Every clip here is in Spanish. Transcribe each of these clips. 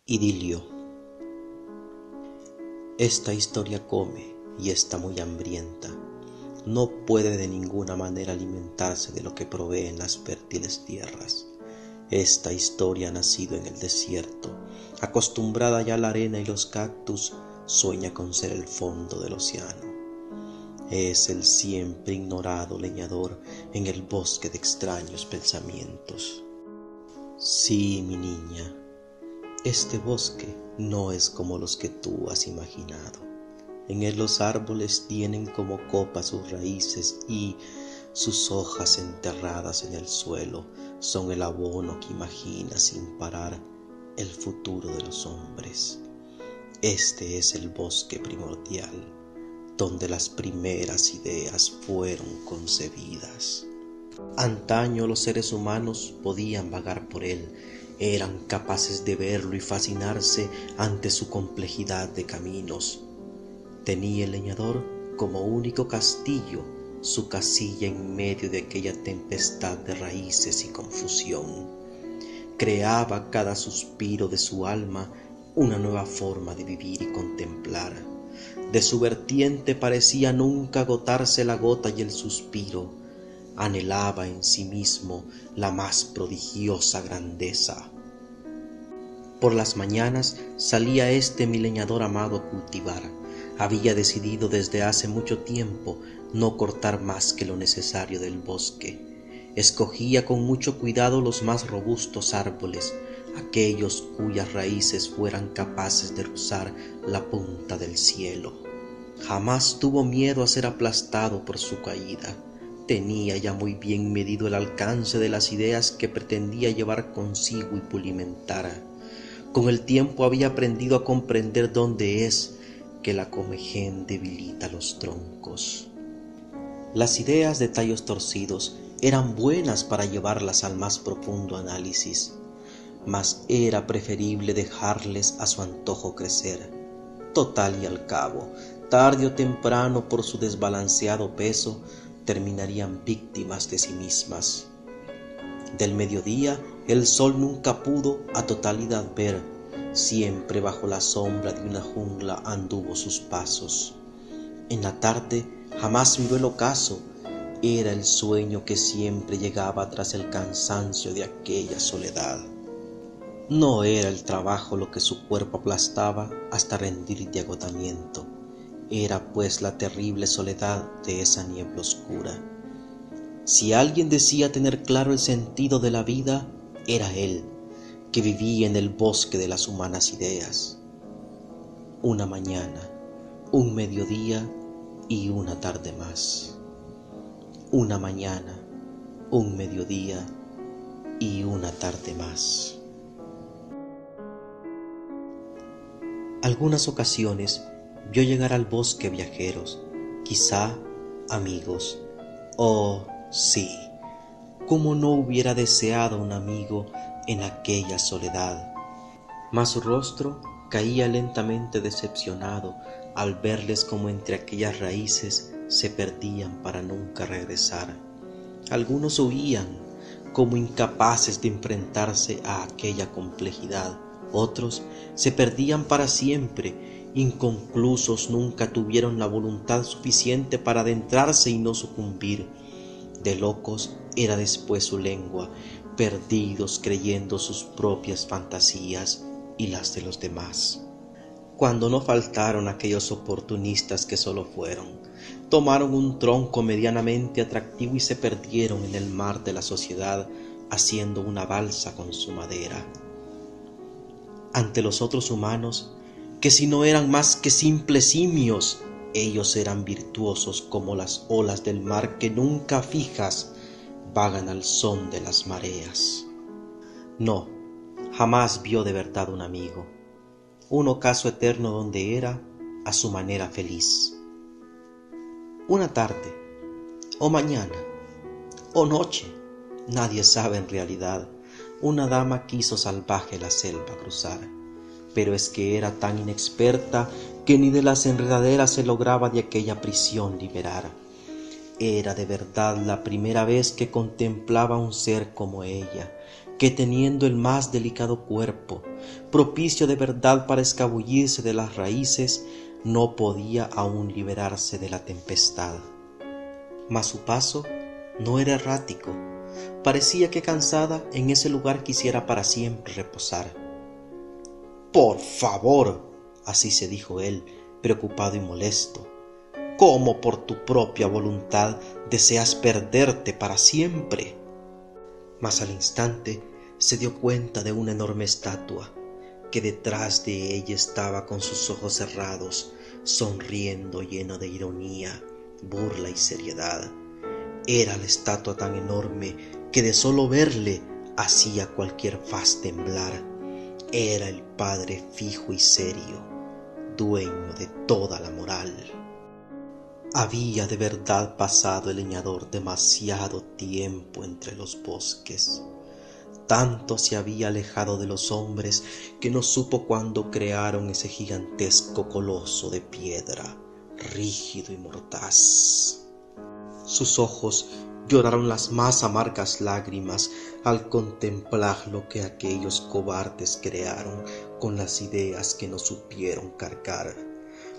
Idilio. Esta historia come y está muy hambrienta. No puede de ninguna manera alimentarse de lo que proveen las fértiles tierras. Esta historia ha nacido en el desierto, acostumbrada ya a la arena y los cactus, sueña con ser el fondo del océano. Es el siempre ignorado leñador en el bosque de extraños pensamientos. Sí, mi niña, este bosque no es como los que tú has imaginado. En él los árboles tienen como copas sus raíces y sus hojas enterradas en el suelo son el abono que imagina sin parar el futuro de los hombres. Este es el bosque primordial, donde las primeras ideas fueron concebidas. Antaño los seres humanos podían vagar por él, eran capaces de verlo y fascinarse ante su complejidad de caminos. Tenía el leñador como único castillo su casilla en medio de aquella tempestad de raíces y confusión. Creaba cada suspiro de su alma una nueva forma de vivir y contemplar. De su vertiente parecía nunca agotarse la gota y el suspiro. Anhelaba en sí mismo la más prodigiosa grandeza. Por las mañanas salía mi leñador amado a cultivar. Había decidido desde hace mucho tiempo no cortar más que lo necesario del bosque. Escogía con mucho cuidado los más robustos árboles, aquellos cuyas raíces fueran capaces de rozar la punta del cielo. Jamás tuvo miedo a ser aplastado por su caída. Tenía ya muy bien medido el alcance de las ideas que pretendía llevar consigo y pulimentar. Con el tiempo había aprendido a comprender dónde es que la comején debilita los troncos. Las ideas de tallos torcidos eran buenas para llevarlas al más profundo análisis, mas era preferible dejarles a su antojo crecer. Total y al cabo, tarde o temprano por su desbalanceado peso, terminarían víctimas de sí mismas. Del mediodía el sol nunca pudo a totalidad ver, siempre bajo la sombra de una jungla anduvo sus pasos. En la tarde jamás miró el ocaso, era el sueño que siempre llegaba tras el cansancio de aquella soledad. No era el trabajo lo que su cuerpo aplastaba hasta rendir de agotamiento, era pues la terrible soledad de esa niebla oscura. Si alguien decía tener claro el sentido de la vida, era él, que vivía en el bosque de las humanas ideas. Una mañana, un mediodía y una tarde más. Una mañana, un mediodía y una tarde más. Algunas ocasiones vio llegar al bosque viajeros, quizá amigos. Oh, sí, cómo no hubiera deseado un amigo en aquella soledad. Mas su rostro caía lentamente decepcionado al verles como entre aquellas raíces se perdían para nunca regresar. Algunos huían, como incapaces de enfrentarse a aquella complejidad. Otros se perdían para siempre, inconclusos, nunca tuvieron la voluntad suficiente para adentrarse y no sucumbir. De locos era después su lengua, perdidos creyendo sus propias fantasías y las de los demás. Cuando no faltaron aquellos oportunistas que solo fueron, tomaron un tronco medianamente atractivo y se perdieron en el mar de la sociedad haciendo una balsa con su madera. Ante los otros humanos, que si no eran más que simples simios, ellos eran virtuosos como las olas del mar que nunca fijas vagan al son de las mareas. No, jamás vio de verdad un amigo, un ocaso eterno donde era a su manera feliz. Una tarde, o mañana, o noche, nadie sabe en realidad, una dama quiso salvaje la selva cruzar, pero es que era tan inexperta que ni de las enredaderas se lograba de aquella prisión liberar. Era de verdad la primera vez que contemplaba un ser como ella, que teniendo el más delicado cuerpo, propicio de verdad para escabullirse de las raíces, no podía aún liberarse de la tempestad. Mas su paso no era errático. Parecía que cansada en ese lugar quisiera para siempre reposar. «Por favor», así se dijo él, preocupado y molesto, «¿cómo por tu propia voluntad deseas perderte para siempre?». Mas al instante se dio cuenta de una enorme estatua, que detrás de ella estaba con sus ojos cerrados, sonriendo lleno de ironía, burla y seriedad. Era la estatua tan enorme que de solo verle hacía cualquier faz temblar. Era el Padre fijo y serio, dueño de toda la moral. Había de verdad pasado el leñador demasiado tiempo entre los bosques. Tanto se había alejado de los hombres que no supo cuándo crearon ese gigantesco coloso de piedra, rígido y mordaz. Sus ojos lloraron las más amargas lágrimas al contemplar lo que aquellos cobardes crearon con las ideas que no supieron cargar.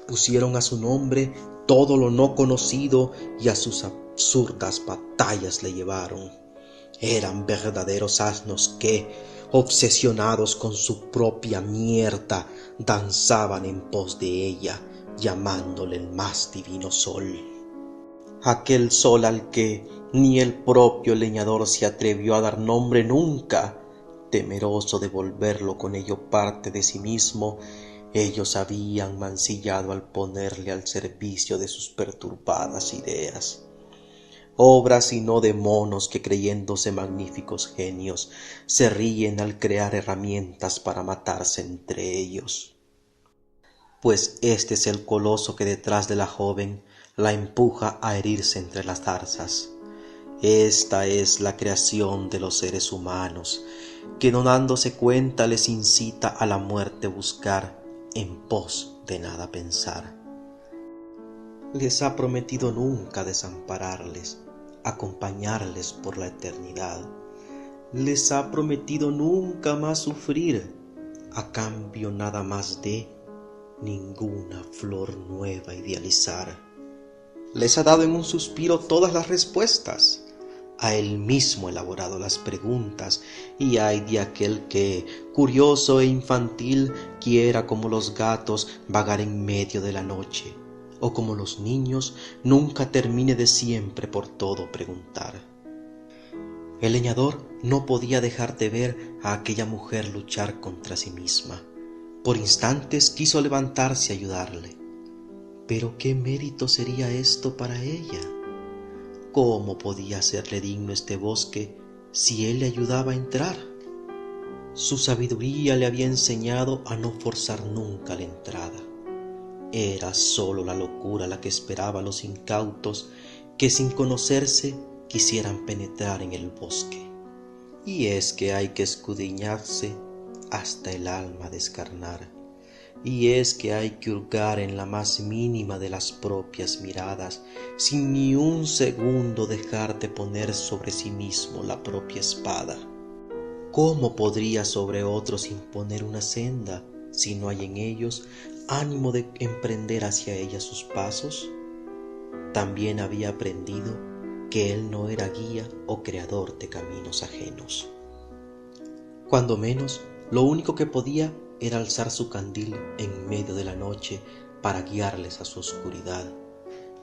Pusieron a su nombre todo lo no conocido y a sus absurdas batallas le llevaron. Eran verdaderos asnos que, obsesionados con su propia mierda, danzaban en pos de ella, llamándole el más divino sol. Aquel sol al que ni el propio leñador se atrevió a dar nombre nunca, temeroso de volverlo con ello parte de sí mismo. Ellos habían mancillado al ponerle al servicio de sus perturbadas ideas. Obras y no de monos que, creyéndose magníficos genios, se ríen al crear herramientas para matarse entre ellos. Pues este es el coloso que detrás de la joven la empuja a herirse entre las zarzas. Esta es la creación de los seres humanos, que no dándose cuenta les incita a la muerte buscar, en pos de nada pensar. Les ha prometido nunca desampararles, acompañarles por la eternidad. Les ha prometido nunca más sufrir, a cambio nada más de ninguna flor nueva idealizar. Les ha dado en un suspiro todas las respuestas, a él mismo elaborado las preguntas, y ay de aquel que, curioso e infantil, quiera como los gatos vagar en medio de la noche, o como los niños nunca termine de siempre por todo preguntar. El leñador no podía dejar de ver a aquella mujer luchar contra sí misma. Por instantes quiso levantarse a ayudarle. Pero ¿qué mérito sería esto para ella? ¿Cómo podía serle digno este bosque si él le ayudaba a entrar? Su sabiduría le había enseñado a no forzar nunca la entrada. Era sólo la locura la que esperaba a los incautos que sin conocerse quisieran penetrar en el bosque. Y es que hay que escudriñarse hasta el alma descarnar. Y es que hay que hurgar en la más mínima de las propias miradas, sin ni un segundo dejar de poner sobre sí mismo la propia espada. ¿Cómo podría sobre otros imponer una senda si no hay en ellos ánimo de emprender hacia ella sus pasos? También había aprendido que él no era guía o creador de caminos ajenos. Cuando menos, lo único que podía era alzar su candil en medio de la noche para guiarles a su oscuridad.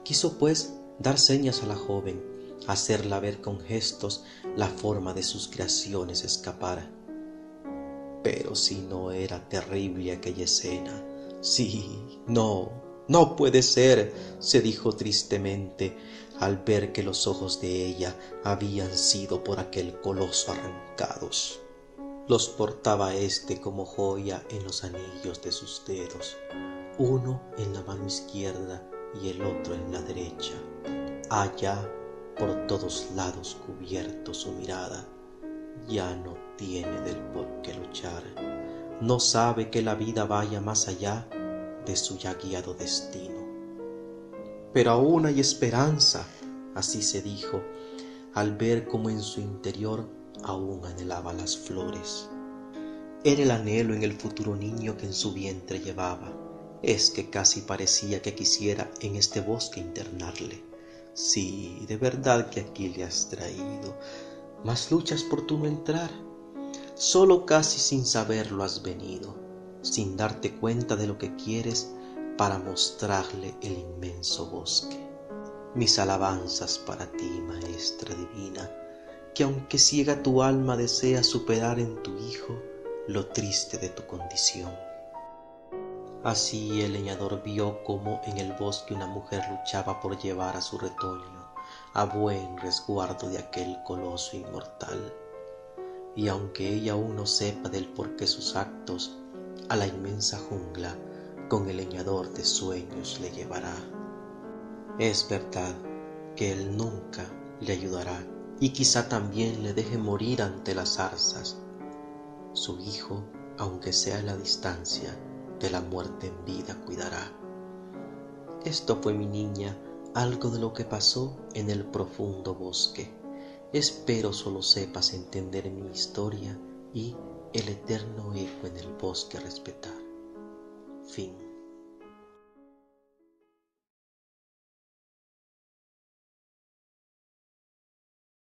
Quiso pues dar señas a la joven, hacerla ver con gestos la forma de sus creaciones escapar. Pero si no era terrible aquella escena. Sí, no puede ser, se dijo tristemente al ver que los ojos de ella habían sido por aquel coloso arrancados. Los portaba éste como joya en los anillos de sus dedos, uno en la mano izquierda y el otro en la derecha. Allá, por todos lados cubierto su mirada, ya no tiene del por qué luchar, no sabe que la vida vaya más allá de su ya guiado destino. Pero aún hay esperanza, así se dijo, al ver cómo en su interior aún anhelaba las flores. Era el anhelo en el futuro niño que en su vientre llevaba. Es que casi parecía que quisiera en este bosque internarle. Sí, de verdad que aquí le has traído, mas luchas por tú no entrar. Solo casi sin saberlo has venido, sin darte cuenta de lo que quieres para mostrarle el inmenso bosque. Mis alabanzas para ti, maestra divina, que aunque ciega tu alma desea superar en tu hijo lo triste de tu condición. Así el leñador vio cómo en el bosque una mujer luchaba por llevar a su retoño a buen resguardo de aquel coloso inmortal. Y aunque ella aún no sepa del porqué sus actos, a la inmensa jungla con el leñador de sueños le llevará. Es verdad que él nunca le ayudará y quizá también le deje morir ante las zarzas. Su hijo, aunque sea a la distancia, de la muerte en vida cuidará. Esto fue, mi niña, algo de lo que pasó en el profundo bosque. Espero solo sepas entender mi historia y el eterno eco en el bosque respetar. Fin.